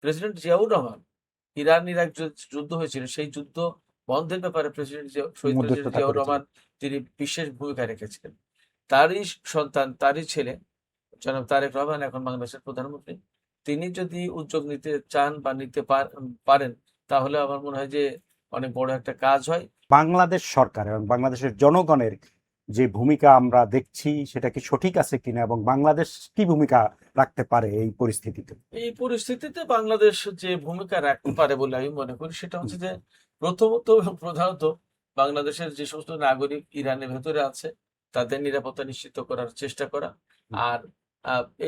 President Ziaur Rahman Iran Iraq যুদ্ধ হয়েছিল, সেই যুদ্ধ বন্ধের ব্যাপারে শহীদ প্রেসিডেন্ট জিয়াউর রহমান তিনি বিশেষ ভূমিকা রেখেছিলেন। তারই সন্তান, তারই ছেলে জনাব তারেক রহমান এখন বাংলাদেশের প্রধানমন্ত্রী। তিনি যদি উদ্যোগ নিতে চান বা নিতে পারেন, তাহলে আমার মনে হয় যে অনেক বড় একটা কাজ হয়। বাংলাদেশ সরকার এবং বাংলাদেশের জনগণের যে ভূমিকা আমরা দেখছি সেটা কি সঠিক আছে কিনা, এবং বাংলাদেশ কি ভূমিকা রাখতে পারে এই পরিস্থিতিতে? এই পরিস্থিতিতে বাংলাদেশ যে ভূমিকা রাখতে পারে বলে আমি মনে করি, সেটা হচ্ছে যে প্রথমত এবং প্রধানত বাংলাদেশের যে সমস্ত নাগরিক ইরানের ভেতরে আছে তাদের নিরাপত্তা নিশ্চিত করার চেষ্টা করা। আর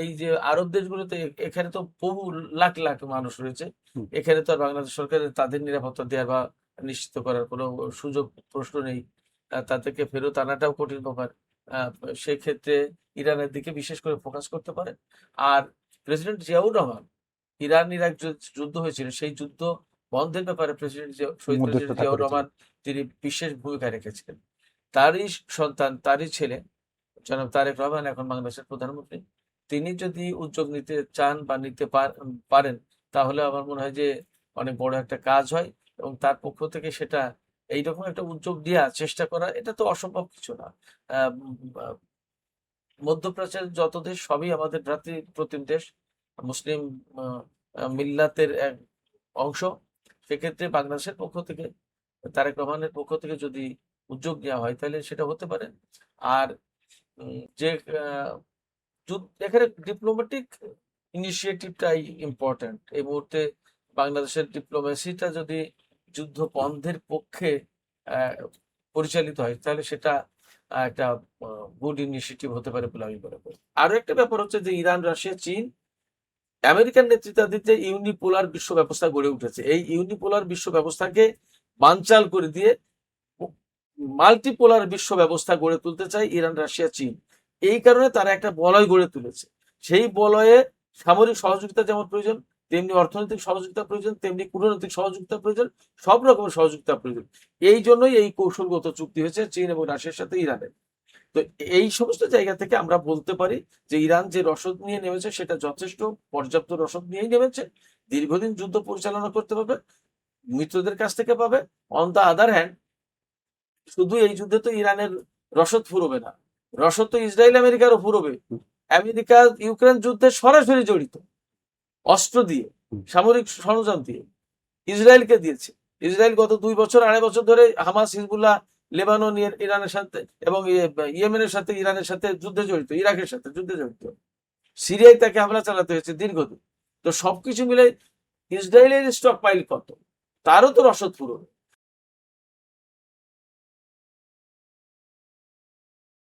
এই যে আরব দেশগুলোতে এখানে তো বহু লাখ লাখ মানুষ রয়েছে, এখানে তো আর বাংলাদেশ সরকারের তাদের নিরাপত্তা দেওয়ার বা নিশ্চিত করার কোনো সুযোগ প্রশ্ন নেই। তাদেরকে ফেরত আনাটাও কঠিন ব্যাপার। সেই ক্ষেত্রে ইরানের দিকে বিশেষ করে ফোকাস করতে পারে। আর president Ziaur Rahman Iran Iraq যুদ্ধ হয়েছিল, সেই যুদ্ধ বন্ধের ব্যাপারে শহীদ প্রেসিডেন্ট জিয়াউর রহমান তিনি বিশেষ ভূমিকা রেখেছিলেন। তারই সন্তান, তারই ছেলে জনাব তারেক রহমান এখন বাংলাদেশের প্রধানমন্ত্রী। তিনি যদি উদ্যোগ নিতে চান বা নিতে পারেন, তাহলে আমার মনে হয় যে অনেক বড় একটা কাজ হয়। এবং তার পক্ষ থেকে সেটা এইরকম একটা উদ্যোগ নেওয়ার চেষ্টা করা, এটা তো অসম্ভব কিছু না। মধ্যপ্রাচ্যের যত দেশ সবই আমাদের ভ্রাতৃপ্রতিম দেশ, মুসলিম মিল্লাতের এক অংশ। সেক্ষেত্রে বাংলাদেশের পক্ষ থেকে, তারেক রহমানের পক্ষ থেকে যদি উদ্যোগ নেওয়া হয় তাহলে সেটা হতে পারে। আর যে এখানে ডিপ্লোম্যাটিক ইনিশিয়েটিভটাই ইম্পর্টেন্ট এই মুহূর্তে। বাংলাদেশের ডিপ্লোমেসিটা যদি যুদ্ধ বন্ধের পক্ষে পরিচালিত হয়, তাহলে সেটা একটা গুড ইনিশিয়েটিভ হতে পারে বলে আমি মনে করি। আরো একটা ব্যাপার হচ্ছে যে ইরান, রাশিয়া, চীন, আমেরিকান নেতৃত্বাধীনে ইউনিপোলার বিশ্ব ব্যবস্থা গড়ে উঠেছে। এই ইউনিপোলার বিশ্ব ব্যবস্থাকে বানচাল করে দিয়ে মাল্টিপোলার বিশ্ব ব্যবস্থা গড়ে তুলতে চায় ইরান, রাশিয়া, চীন। এই কারণে তারা একটা বলয় গড়ে তুলেছে। সেই বলয়ে সামরিক সহযোগিতা যেমন প্রয়োজন, তেমনি অর্থনৈতিক সহযোগিতা প্রয়োজন, তেমনি কূটনৈতিক সহযোগিতা প্রয়োজন, সব রকমের সহযোগিতা প্রয়োজন। এই জন্যই এই কৌশলগত চুক্তি হয়েছে চীন এবং রাশিয়ার সাথে ইরানের। তো এই সমস্ত জায়গা থেকে আমরা বলতে পারি যে ইরান যে রসদ নিয়ে নেমেছে সেটা যথেষ্ট পর্যাপ্ত রসদ নিয়েই নেমেছে। দীর্ঘদিন যুদ্ধ পরিচালনা করতে পারবে, মিত্রদের কাছ থেকে পাবে। অন দ্য আদার হ্যান্ড, শুধু এই যুদ্ধে তো ইরানের রসদ ফুরবে না, রসদ তো ইসরায়েল আমেরিকারও ফুরবে। আমেরিকা ইউক্রেন যুদ্ধে সরাসরি জড়িত, অস্ত্র দিয়ে, সামরিক সরঞ্জাম দিয়ে ইসরায়েলকে দিয়েছে। ইসরায়েল গত 2 বছর 2.5 বছর ধরে হামাস, হিজবুল্লাহ, লেবানন, ইরানের সাথে এবং ইয়েমেনের সাথে, ইরানের সাথে যুদ্ধে জড়িত, ইরাকের সাথে যুদ্ধে জড়িত। সিরিয়ায় তাকে হামলা চালাতে হয়েছে দীর্ঘদিন। তো সবকিছু মিলে ইসরায়েলের স্টক পাইল কত, তারও তো রসদ ফুরবে।